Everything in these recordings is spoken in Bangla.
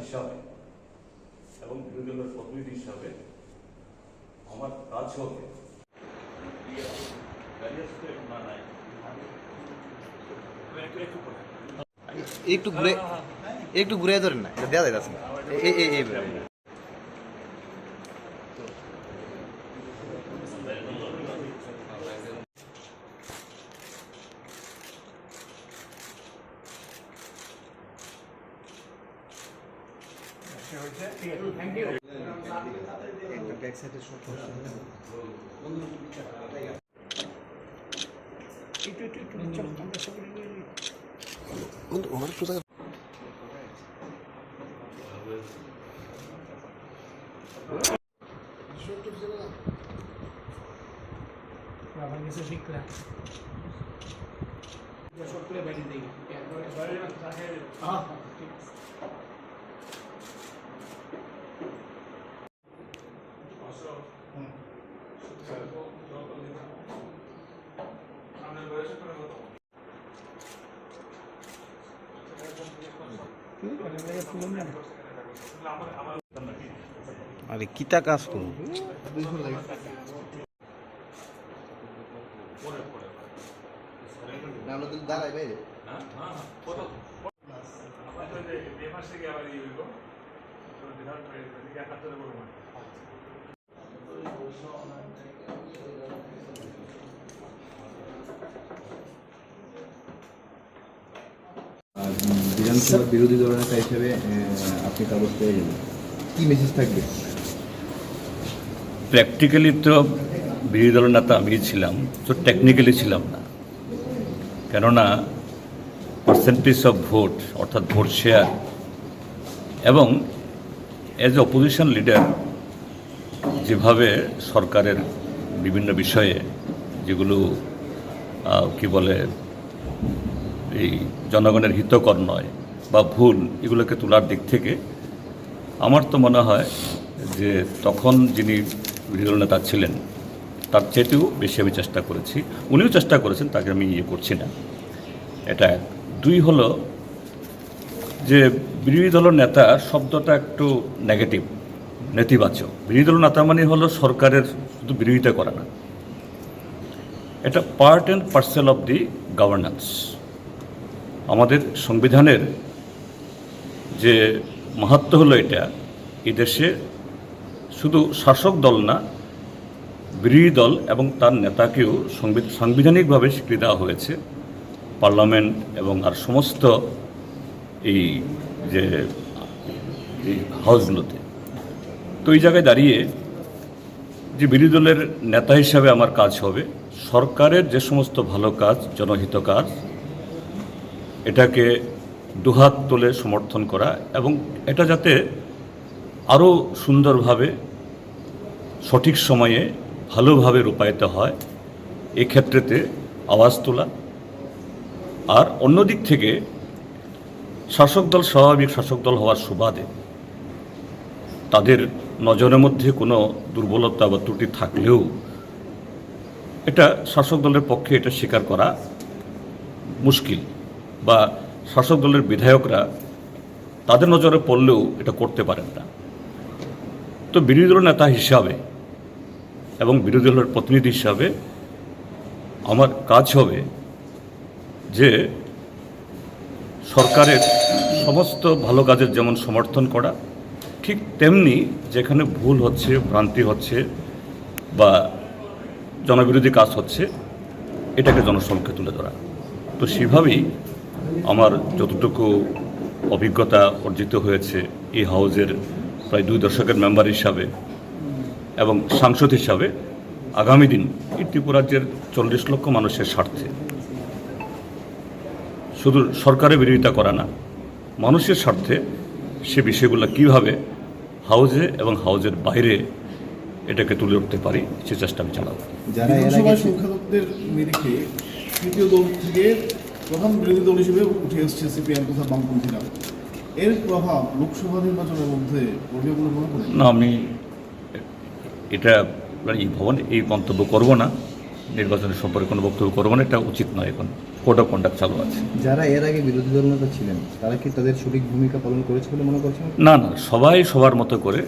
হিসাবে এবং বিরোধী দলের প্রতিনিধি হিসাবে আমার কাজ হবে একটু ঘুরে ধরেন না, দেওয়া যায় না। আরে কিতা কাজ করুন দাঁড়াই বাইরে বিধানসভা বিরোধী দলনেতা হিসেবে আপনি কাগজ পেয়ে যাবেন, কি মেসেজ থাকবে? প্র্যাকটিক্যালি তো বিরোধী দলের নেতা আমি ছিলাম, তো টেকনিক্যালি ছিলাম না। কেননা পার্সেন্টেজ অফ ভোট অর্থাৎ ভোট শেয়ার এবং এজ অপোজিশন লিডার যেভাবে সরকারের বিভিন্ন বিষয়ে যেগুলো কি বলে এই জনগণের হিতকর নয় বা ভুল, এগুলোকে তোলার দিক থেকে আমার তো মনে হয় যে তখন যিনি বিরোধী দল নেতা ছিলেন তার চেয়েতেও বেশি আমি চেষ্টা করেছি, উনিও চেষ্টা করেছেন, তাকে আমি করছি না। এটা দুই হলো যে বিরোধী দলের নেতা শব্দটা একটু নেগেটিভ, নেতিবাচক। বিরোধী দল নেতা মানে হলো সরকারের শুধু বিরোধিতা করে না, এটা part and parcel of the governance. আমাদের সংবিধানের যে মাহাত্ম্য হলো এটা, এই দেশে শুধু শাসক দল না, বিরোধী দল এবং তার নেতাকেও সাংবিধানিকভাবে স্বীকৃতি দেওয়া হয়েছে পার্লামেন্ট এবং আর সমস্ত এই যে হাউসগুলোতে। তো এই জায়গায় দাঁড়িয়ে যে বিরোধী দলের নেতা হিসাবে আমার কাজ হবে সরকারের যে সমস্ত ভালো কাজ, জনহিত কাজ, এটাকে দুহাত তুলে সমর্থন করা এবং এটা যাতে আরও সুন্দরভাবে সঠিক সময়ে ভালোভাবে রূপায়িত হয় এই ক্ষেত্রেতে আওয়াজ তোলা। আর অন্যদিক থেকে শাসক দল স্বাভাবিক শাসক দল হওয়ার সুবাদে তাদের নজরের মধ্যে কোনো দুর্বলতা বা ত্রুটি থাকলেও এটা শাসক দলের পক্ষে এটা স্বীকার করা মুশকিল, বা শাসক দলের বিধায়করা তাদের নজরে পড়লেও এটা করতে পারেন না। তো বিরোধী দলের নেতা হিসাবে এবং বিরোধী দলের প্রতিনিধি হিসাবে আমার কাজ হবে যে সরকারের সমস্ত ভালো কাজের যেমন সমর্থন করা, ঠিক তেমনি যেখানে ভুল হচ্ছে, ভ্রান্তি হচ্ছে বা জনবিরোধী কাজ হচ্ছে এটাকে জনসমক্ষে তুলে ধরা। তো সেভাবেই আমার যতটুকু অভিজ্ঞতা অর্জিত হয়েছে এই হাউজের প্রায় 2 দশকের মেম্বার হিসাবে এবং সাংসদ হিসাবে, আগামী দিন এই ত্রিপুরা রাজ্যের 40 লক্ষ মানুষের স্বার্থে শুধু সরকারের বিরোধিতা করা না, মানুষের স্বার্থে সে বিষয়গুলো কীভাবে হাউজে এবং হাউজের বাইরে এটাকে তুলে উঠতে পারি সে চেষ্টা আমি চালাব। বিধানসভায় সংখ্যালঘুদের নিরিখে তৃতীয় দল থেকে প্রধান বিরোধী দল হিসেবে উঠে এসছে সিপিএম তথা বামপন্থীরা, এর প্রভাব লোকসভা নির্বাচনের মধ্যে পড়বে বলে মনে করেন? না, আমি এটা এই ভবনে এই মন্তব্য করব না। নির্বাচনের সম্পর্কে কোনো বক্তব্য করবো না, এটা উচিত নয়। এখন কোড অফ কন্ডাক্ট চালু আছে। যারা এর আগে বিরোধী দলনেতা ছিলেন তারা কি তাদের সঠিক ভূমিকা পালন করেছে বলে মনে করছেন? না না, সবাই সবার মতো করে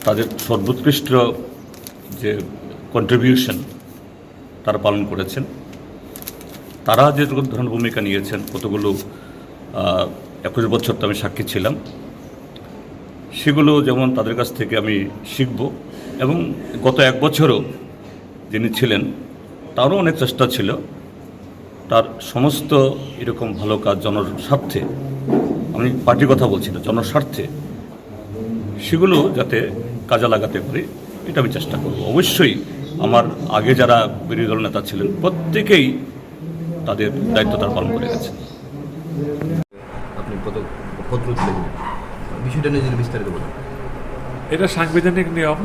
তাদের সর্বোৎকৃষ্ট যে কন্ট্রিবিউশন তারা পালন করেছেন। তারা যে ধরনের ভূমিকা নিয়েছেন, কতগুলো 21 বছর তো আমি সাক্ষী ছিলাম, সেগুলো যেমন তাদের কাছ থেকে আমি শিখব, এবং গত 1 বছরও যিনি ছিলেন তারও অনেক চেষ্টা ছিল তার সমস্ত এরকম ভালো কাজ জনস্বার্থে, আমি পার্টির কথা বলছি না, জনস্বার্থে সেগুলো যাতে কাজে লাগাতে পারি, এটা আমি চেষ্টা করব। অবশ্যই আমার আগে যারা বিরোধী দল নেতা ছিলেন প্রত্যেকেই তাদের দায়িত্ব তারা পালন করে গেছেন। আপনি কত পত্র তুলে দিলেন, বিষয়টা নিয়ে যদি বিস্তারিত বলেন। এটা সাংবিধানিক নিয়ম।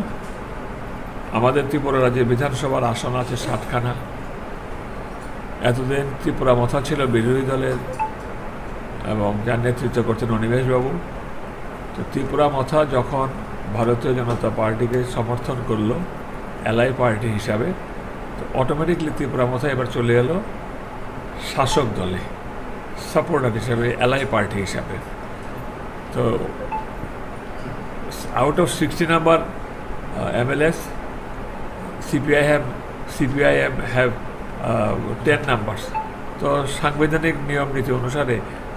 আমাদের ত্রিপুরা রাজ্যে বিধানসভার আসন আছে 60খানা। এতদিন ত্রিপুরা মথা ছিল বিরোধী দলের, এবং যার নেতৃত্ব করতেন অনিমেষবাবু। তো ত্রিপুরা মথা যখন ভারতীয় জনতা পার্টিকে সমর্থন করলো এলআই পার্টি হিসাবে, তো অটোমেটিকলি ত্রিপুরা মথা এবার চলে এলো শাসক দলে সাপোর্টার হিসাবে, এলআই পার্টি হিসাবে। তো out of 60 number MLS, CPIM have 10 numbers. তো সাংবিধানিক নিয়ম নীতি অনুসারে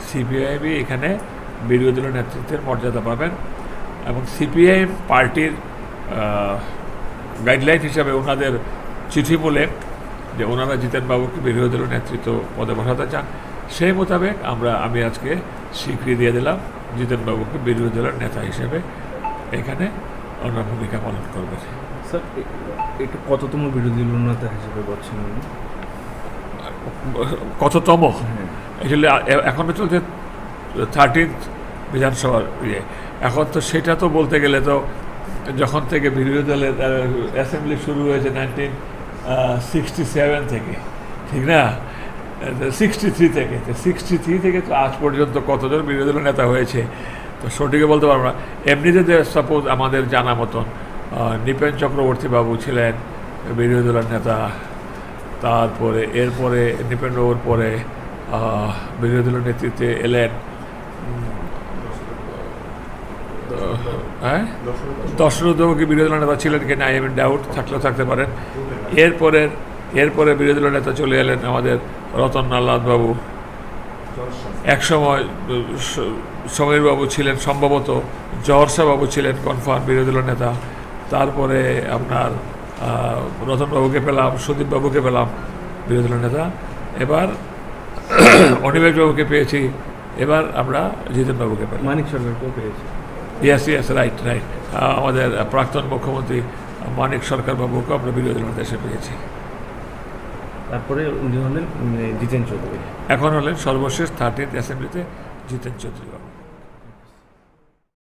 সিপিআইএমই এখানে বিরোধী দলের নেতৃত্বের মর্যাদা পাবেন, এবং সিপিআইএম পার্টির গাইডলাইন হিসাবে ওনাদের চিঠি বলে যে ওনারা জিতেনবাবুকে বিরোধী দলের নেতৃত্ব পদে বসাতে চান, সেই মোতাবেক আমি আজকে স্বীকৃতি দিয়ে দিলাম জিতেনবাবুকে বিরোধী দলের নেতা হিসেবে এখানে ওনার ভূমিকা পালন করবেন। স্যার, এটা কততম বিরোধী দলনেতা হিসেবে করছেন উনি? কততম? আসলে এখনও চলছে 13th বিধানসভার এখন তো সেটা তো বলতে গেলে তো যখন থেকে বিরোধী দলের অ্যাসেম্বলি শুরু হয়েছে 1967 থেকে, ঠিক না? 63 থেকে, তো 63 থেকে তো আজ পর্যন্ত কতজন বিরোধী দলের নেতা হয়েছে তো সঠিক বলতে পারবো না। এমনিতে যে সাপোজ আমাদের জানা মতন নৃপেন চক্রবর্তী বাবু ছিলেন বিরোধী দলের নেতা, তারপরে এরপরে নৃপেন বাবুর পরে বিরোধী দলের নেতৃত্বে এলেন দশরথবাবুকে বিরোধী দলের নেতা ছিলেন কিনা আই এম ইন ডাউট, থাকলেও থাকতে পারেন। এরপরে বিরোধী দলের নেতা চলে এলেন আমাদের রতনলাল বাবু, একসময় সমীরবাবু ছিলেন, সম্ভবত জহরসা বাবু ছিলেন কনফার্ম বিরোধী দলের নেতা। তারপরে আপনার রতনবাবুকে পেলাম, সুদীপবাবুকে পেলাম বিরোধী দলের নেতা, এবার অনিমেষবাবুকে পেয়েছি, এবার আমরা জিতেনবাবুকে পেলাম। মানিক সরকারকেও পেয়েছি। Yes right. আমাদের প্রাক্তন মুখ্যমন্ত্রী মানিক সরকার বাবুকে আমরা বিরোধী দলের দেশে পেয়েছি। তারপরে উনি হলেন জিতেন চৌধুরী। এখন হলেন সর্বশেষ 13th অ্যাসেম্বলিতে জিতেন চৌধুরী।